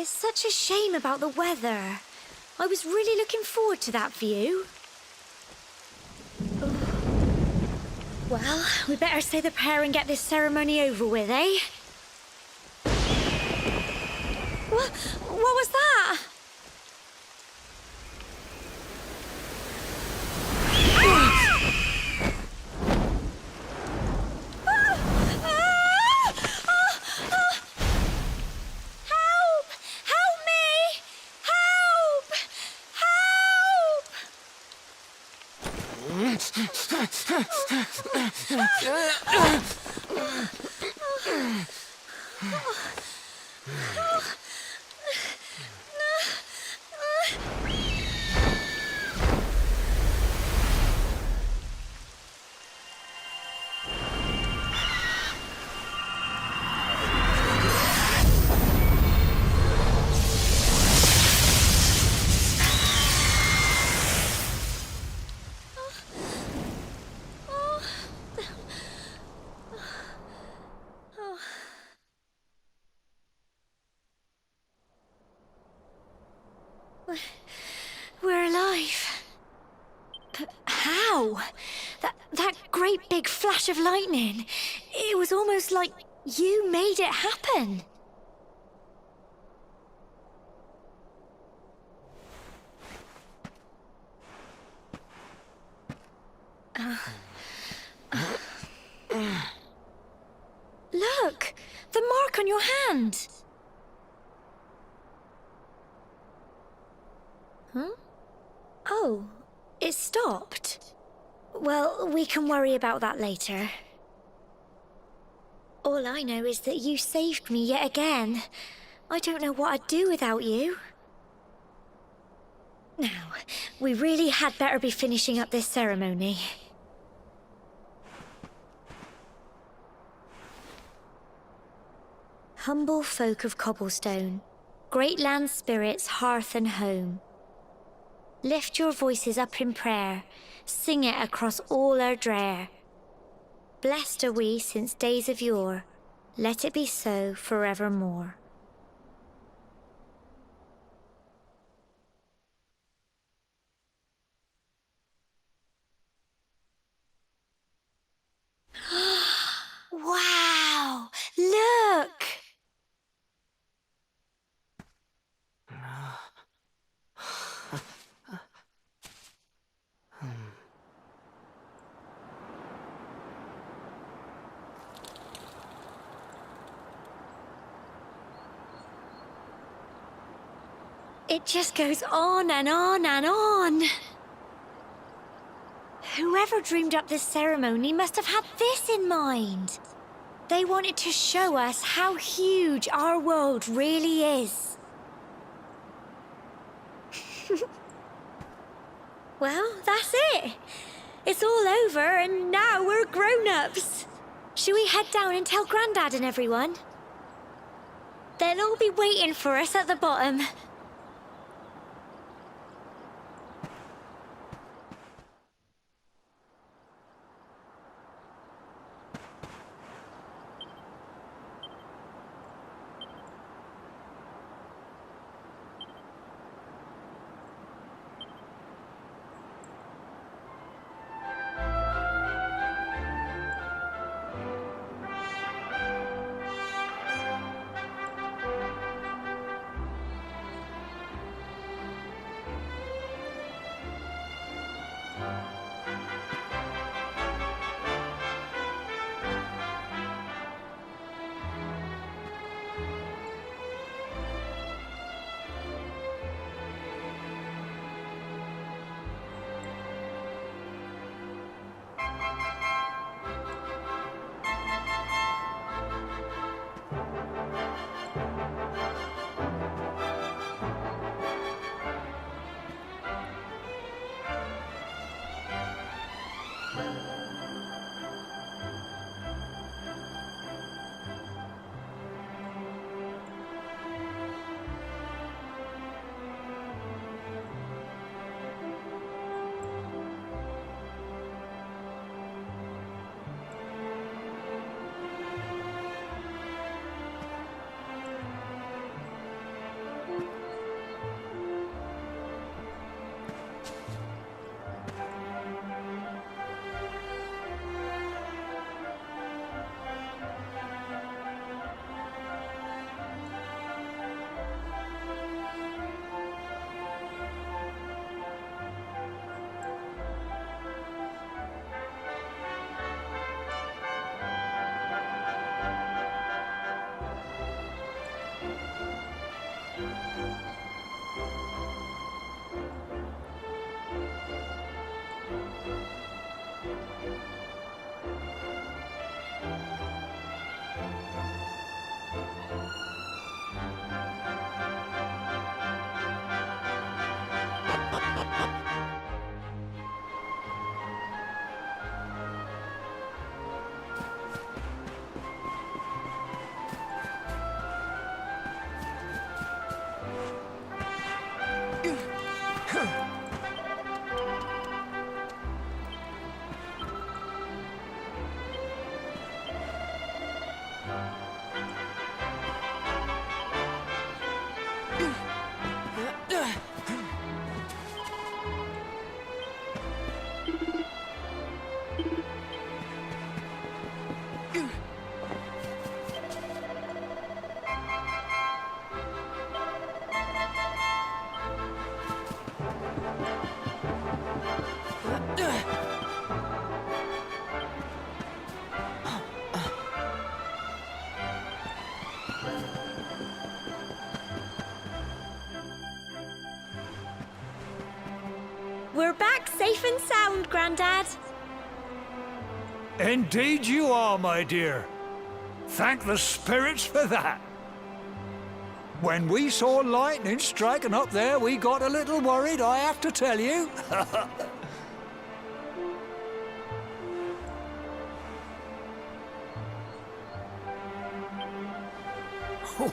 It's such a shame about the weather. I was really looking forward to that view. Well, we better say the prayer and get this ceremony over with, eh? What was that? We're alive. But how? That great big flash of lightning. It was almost like you made it happen. Look! The mark on your hand! Huh? Oh, it stopped. Well, we can worry about that later. All I know is that you saved me yet again. I don't know what I'd do without you. Now, we really had better be finishing up this ceremony. Humble folk of cobblestone, great land spirits, hearth and home. Lift your voices up in prayer, sing it across all our drear. Blessed are we since days of yore, let it be so forevermore. Wow! Look! It just goes on and on and on. Whoever dreamed up this ceremony must have had this in mind. They wanted to show us how huge our world really is. Well, that's it. It's all over and now we're grown-ups. Shall we head down and tell Grandad and everyone? They'll all be waiting for us at the bottom. We're back safe and sound, Grandad. Indeed you are, my dear. Thank the spirits for that. When we saw lightning striking up there, we got a little worried, I have to tell you.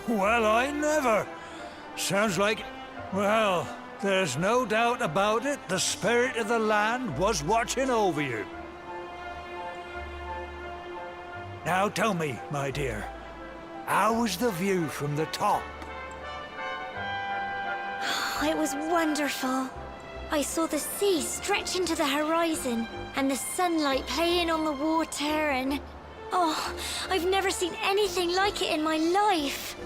Well, I never. Sounds like, well, there's no doubt about it, the spirit of the land was watching over you. Now tell me, my dear, how was the view from the top? It was wonderful. I saw the sea stretch into the horizon and the sunlight playing on the water and... Oh, I've never seen anything like it in my life.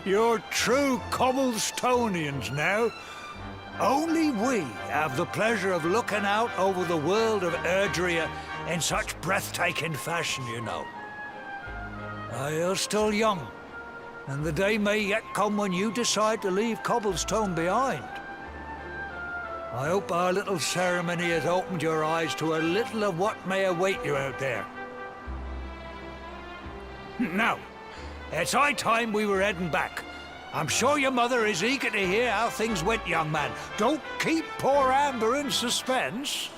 You're true Cobblestonians now. Only we have the pleasure of looking out over the world of Erdrea in such breathtaking fashion, you know. You're still young, and the day may yet come when you decide to leave Cobblestone behind. I hope our little ceremony has opened your eyes to a little of what may await you out there. Now, it's high time we were heading back. I'm sure your mother is eager to hear how things went, young man. Don't keep poor Amber in suspense.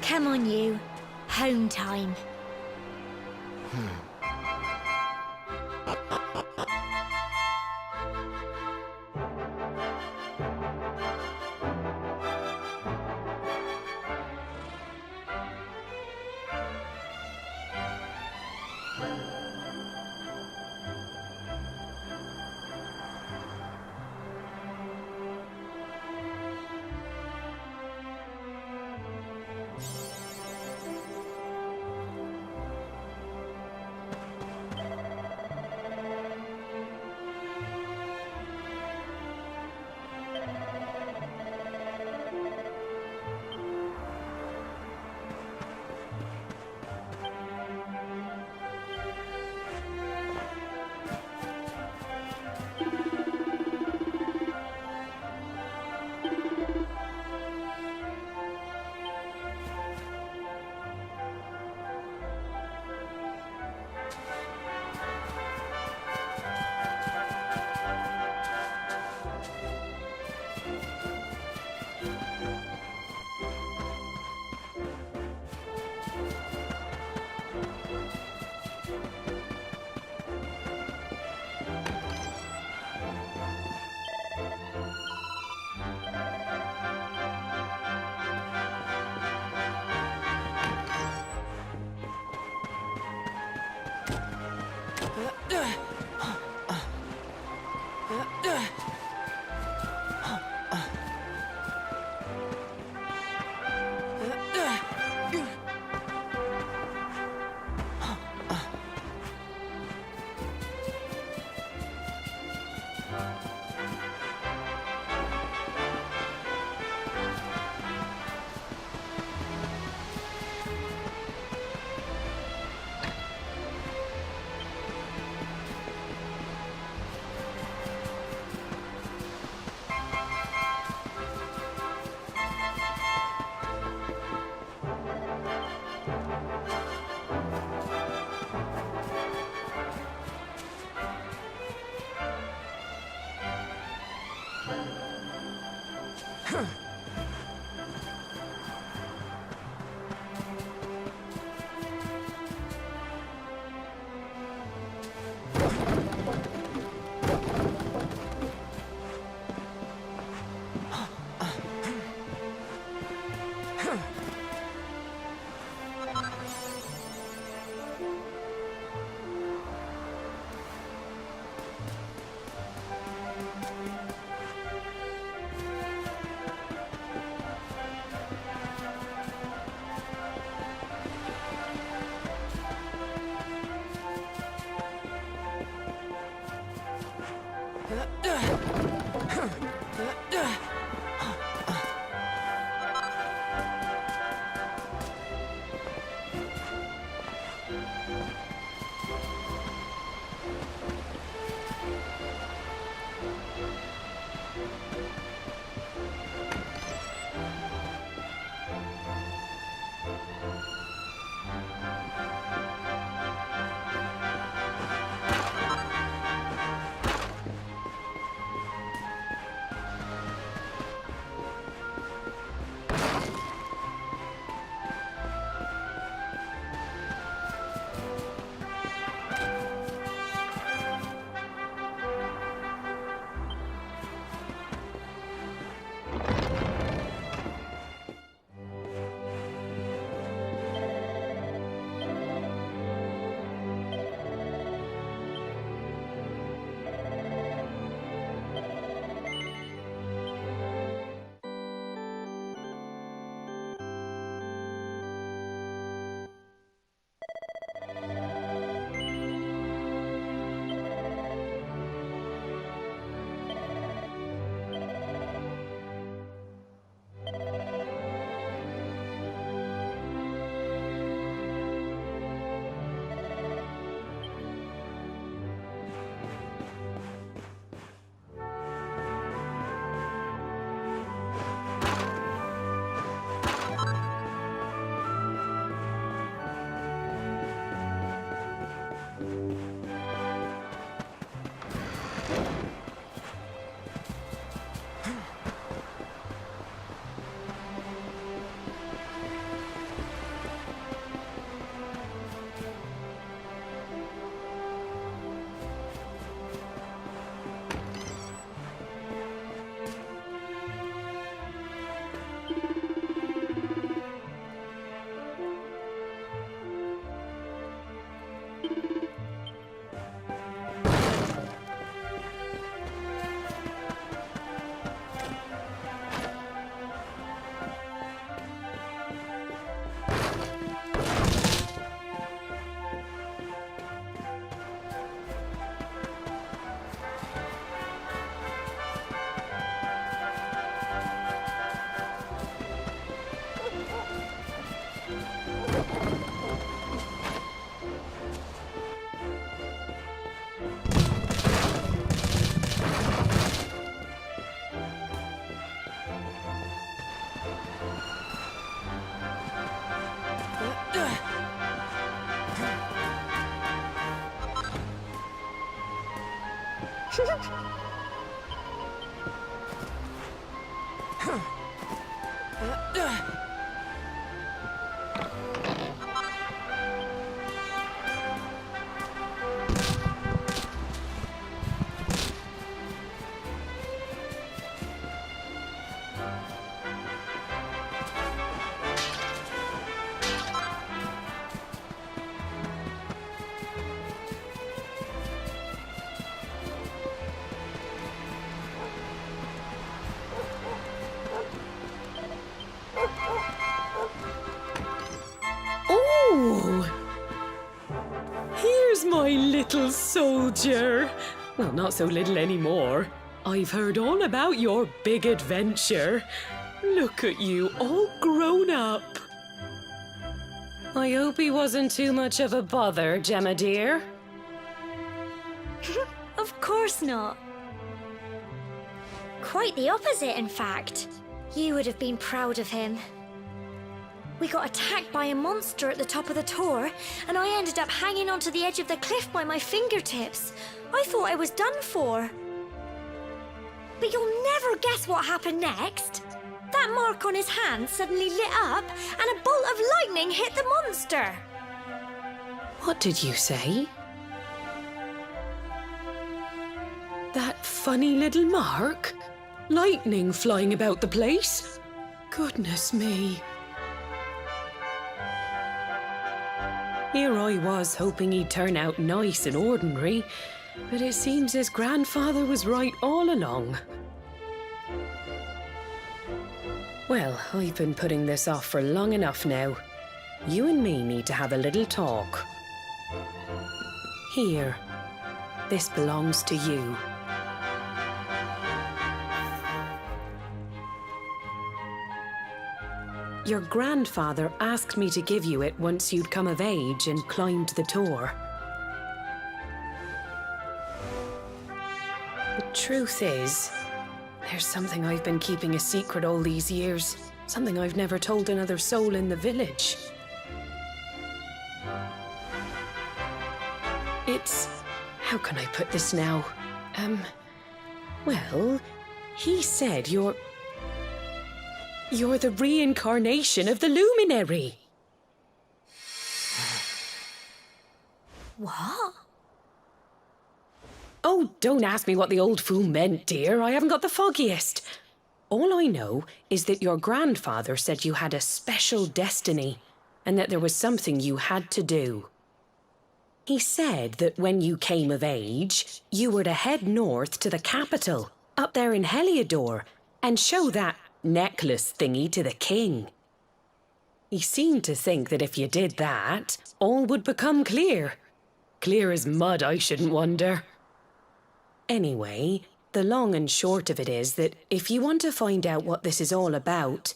Come on, you. Home time. Oh! Here's my little soldier. Well, not so little anymore. I've heard all about your big adventure. Look at you, all grown up. I hope he wasn't too much of a bother, Gemma dear. Of course not. Quite the opposite, in fact. You would have been proud of him. We got attacked by a monster at the top of the tor, and I ended up hanging onto the edge of the cliff by my fingertips. I thought I was done for. But you'll never guess what happened next. That mark on his hand suddenly lit up, and a bolt of lightning hit the monster. What did you say? That funny little mark? Lightning flying about the place? Goodness me. Here I was hoping he'd turn out nice and ordinary, but it seems his grandfather was right all along. Well, I've been putting this off for long enough now. You and me need to have a little talk. Here, this belongs to you. Your grandfather asked me to give you it once you'd come of age and climbed the tor. The truth is, there's something I've been keeping a secret all these years. Something I've never told another soul in the village. It's... how can I put this now? Well, he said you're the reincarnation of the luminary. What? Oh, don't ask me what the old fool meant, dear. I haven't got the foggiest. All I know is that your grandfather said you had a special destiny and that there was something you had to do. He said that when you came of age, you were to head north to the capital, up there in Heliodor, and show that necklace thingy to the king. He seemed to think that if you did that, all would become clear. Clear as mud, I shouldn't wonder. Anyway, the long and short of it is that if you want to find out what this is all about,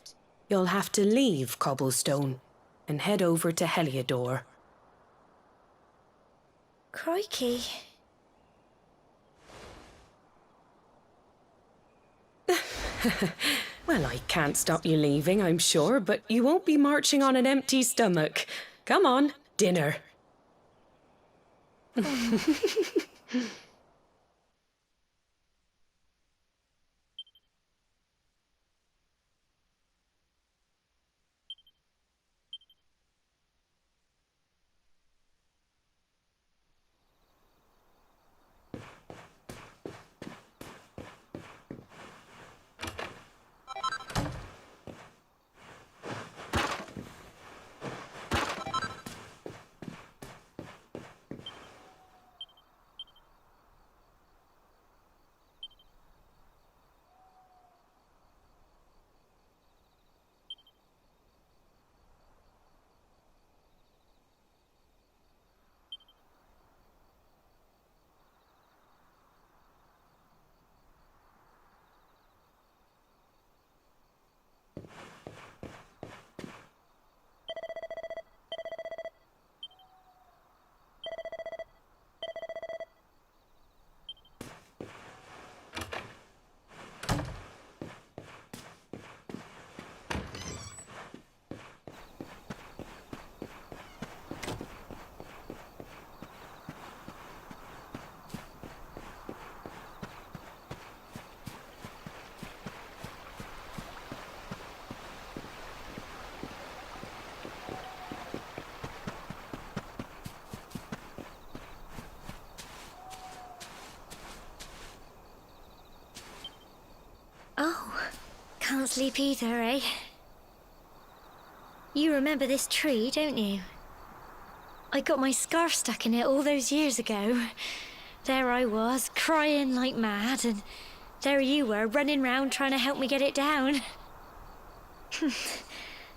you'll have to leave Cobblestone and head over to Heliodor. Crikey. Well, I can't stop you leaving, I'm sure, but you won't be marching on an empty stomach. Come on, dinner. sleep either, eh? You remember this tree, don't you? I got my scarf stuck in it all those years ago. There I was, crying like mad, and there you were, running round trying to help me get it down.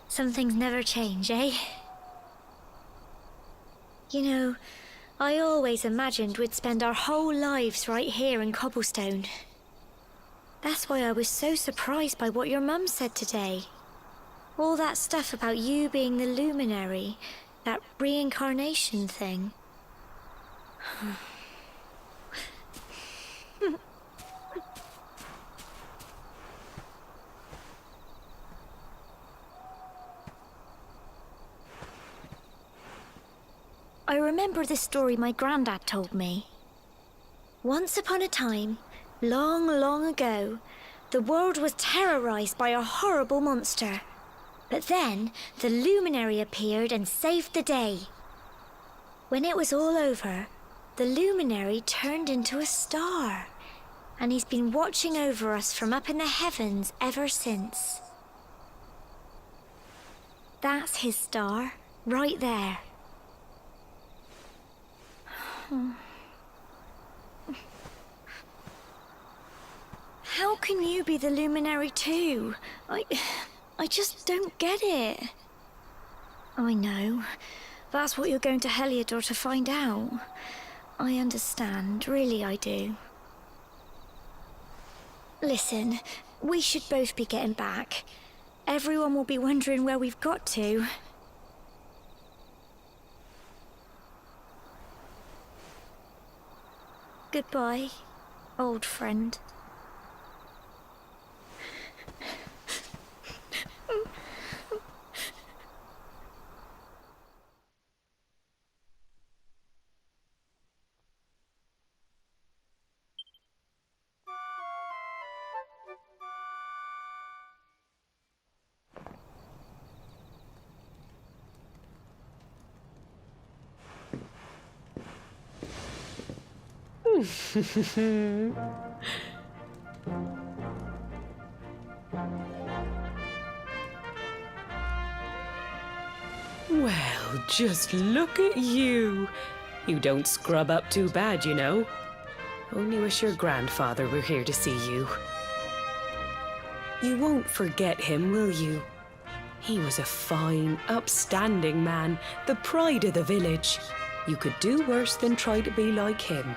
Some things never change, eh? You know, I always imagined we'd spend our whole lives right here in Cobblestone. That's why I was so surprised by what your mum said today. All that stuff about you being the luminary, that reincarnation thing. I remember the story my granddad told me. Once upon a time, long, long ago, the world was terrorized by a horrible monster. But then, the luminary appeared and saved the day. When it was all over, the luminary turned into a star, and he's been watching over us from up in the heavens ever since. That's his star, right there. How can you be the luminary too? I just don't get it. I know. That's what you're going to Heliodor to find out. I understand, really I do. Listen, we should both be getting back. Everyone will be wondering where we've got to. Goodbye, old friend. Well, just look at you. You don't scrub up too bad, you know. Only wish your grandfather were here to see you. You won't forget him, will you? He was a fine, upstanding man, the pride of the village. You could do worse than try to be like him.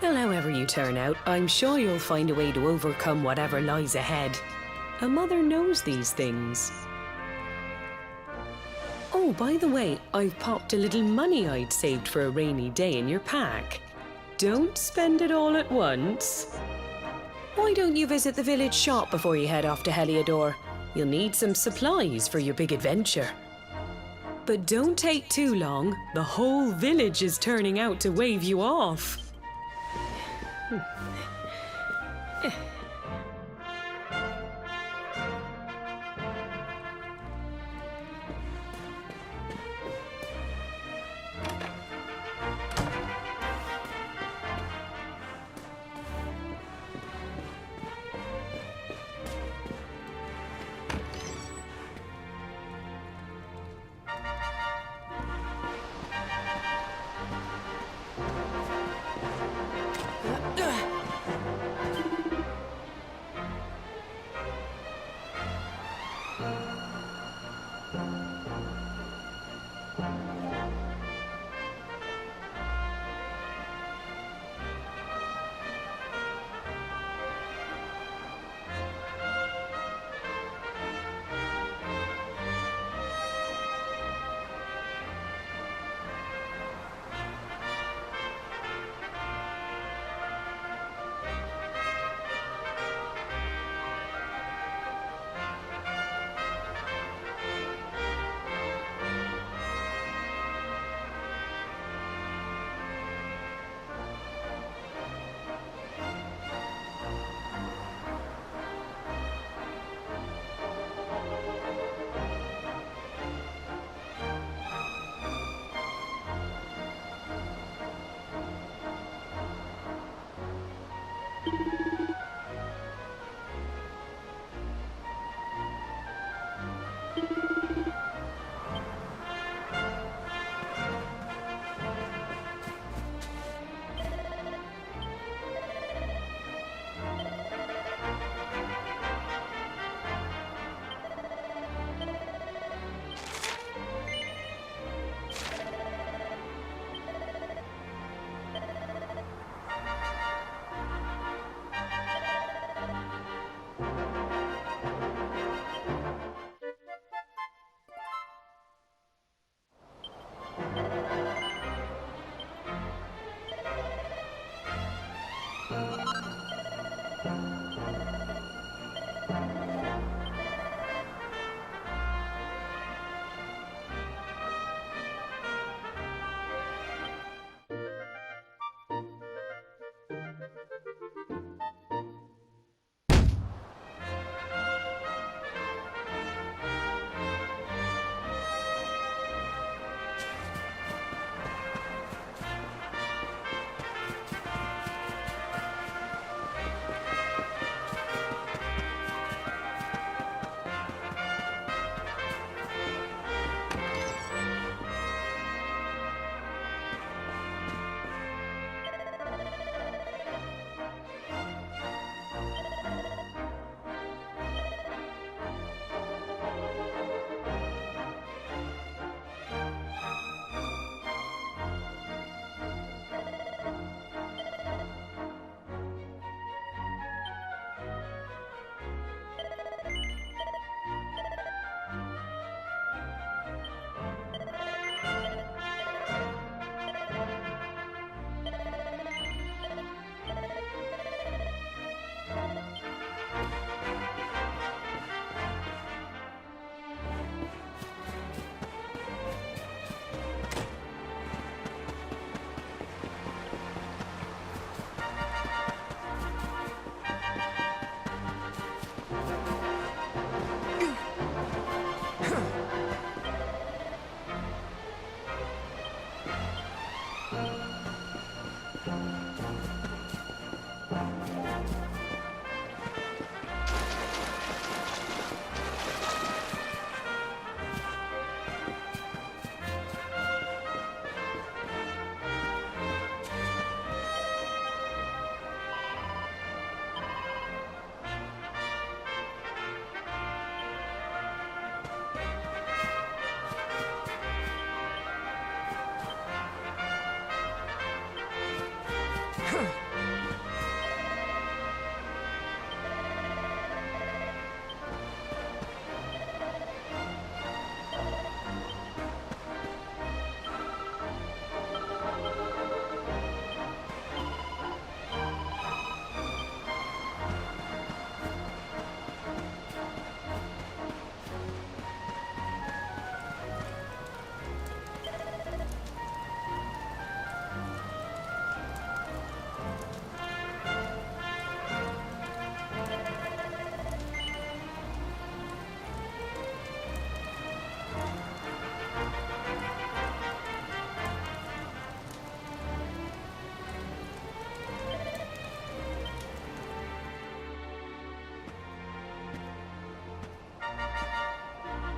Well, however you turn out, I'm sure you'll find a way to overcome whatever lies ahead. A mother knows these things. Oh, by the way, I've popped a little money I'd saved for a rainy day in your pack. Don't spend it all at once. Why don't you visit the village shop before you head off to Heliodor? You'll need some supplies for your big adventure. But don't take too long. The whole village is turning out to wave you off.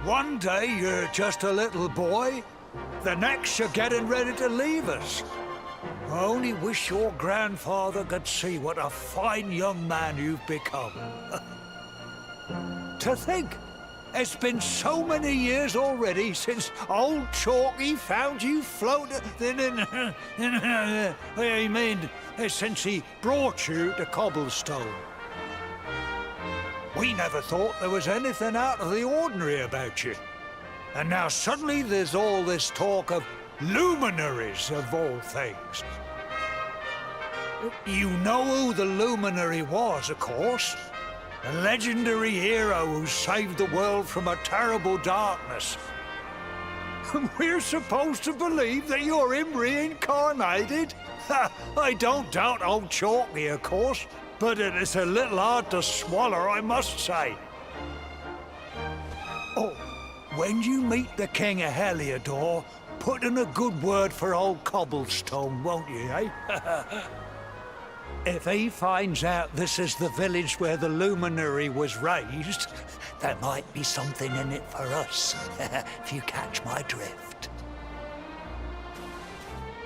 One day you're just a little boy, the next you're getting ready to leave us. I only wish your grandfather could see what a fine young man you've become. To think, it's been so many years already since old Chalky found you floating. I mean, since he brought you to Cobblestone. We never thought there was anything out of the ordinary about you. And now suddenly there's all this talk of luminaries of all things. You know who the luminary was, of course. A legendary hero who saved the world from a terrible darkness. We're supposed to believe that you're him reincarnated? I don't doubt old Chalky, of course. But it is a little hard to swallow, I must say. Oh, when you meet the King of Heliodor, put in a good word for old Cobblestone, won't you, eh? If he finds out this is the village where the luminary was raised, there might be something in it for us, if you catch my drift.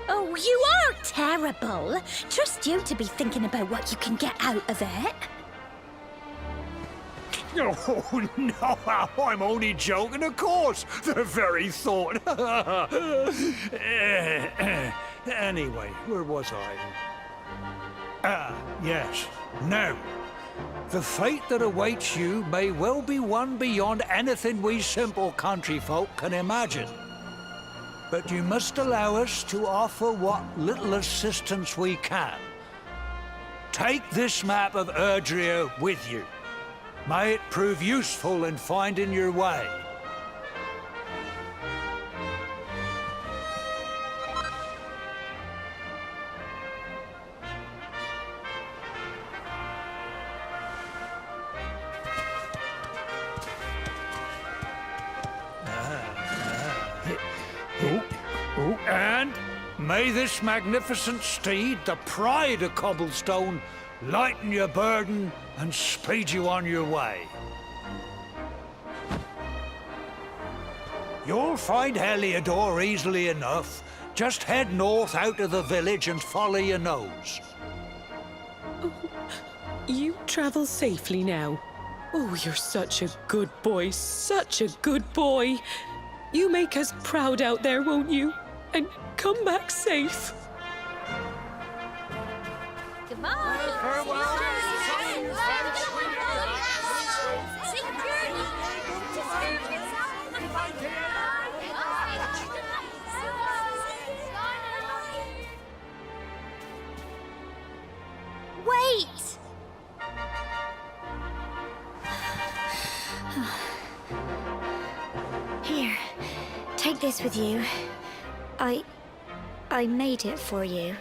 Oh, you are terrible. Trust you to be thinking about what you can get out of it. Oh, no, I'm only joking, of course. The very thought. Anyway, where was I? Ah, yes. Now, the fate that awaits you may well be one beyond anything we simple country folk can imagine. But you must allow us to offer what little assistance we can. Take this map of Erdrea with you. May it prove useful in finding your way. And may this magnificent steed, the pride of Cobblestone, lighten your burden and speed you on your way. You'll find Heliodor easily enough. Just head north out of the village and follow your nose. Oh, you travel safely now. Oh, you're such a good boy, such a good boy. You make us proud out there, won't you? And come back safe. Goodbye. Wait! Here, take this with you. I made it for you.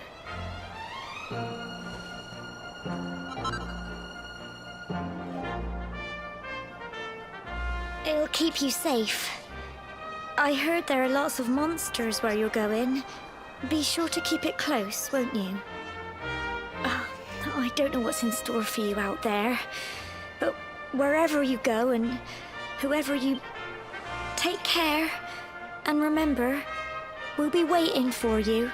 It'll keep you safe. I heard there are lots of monsters where you're going. Be sure to keep it close, won't you? don't know what's in store for you out there, but wherever you go and whoever you... Take care, and remember, we'll be waiting for you.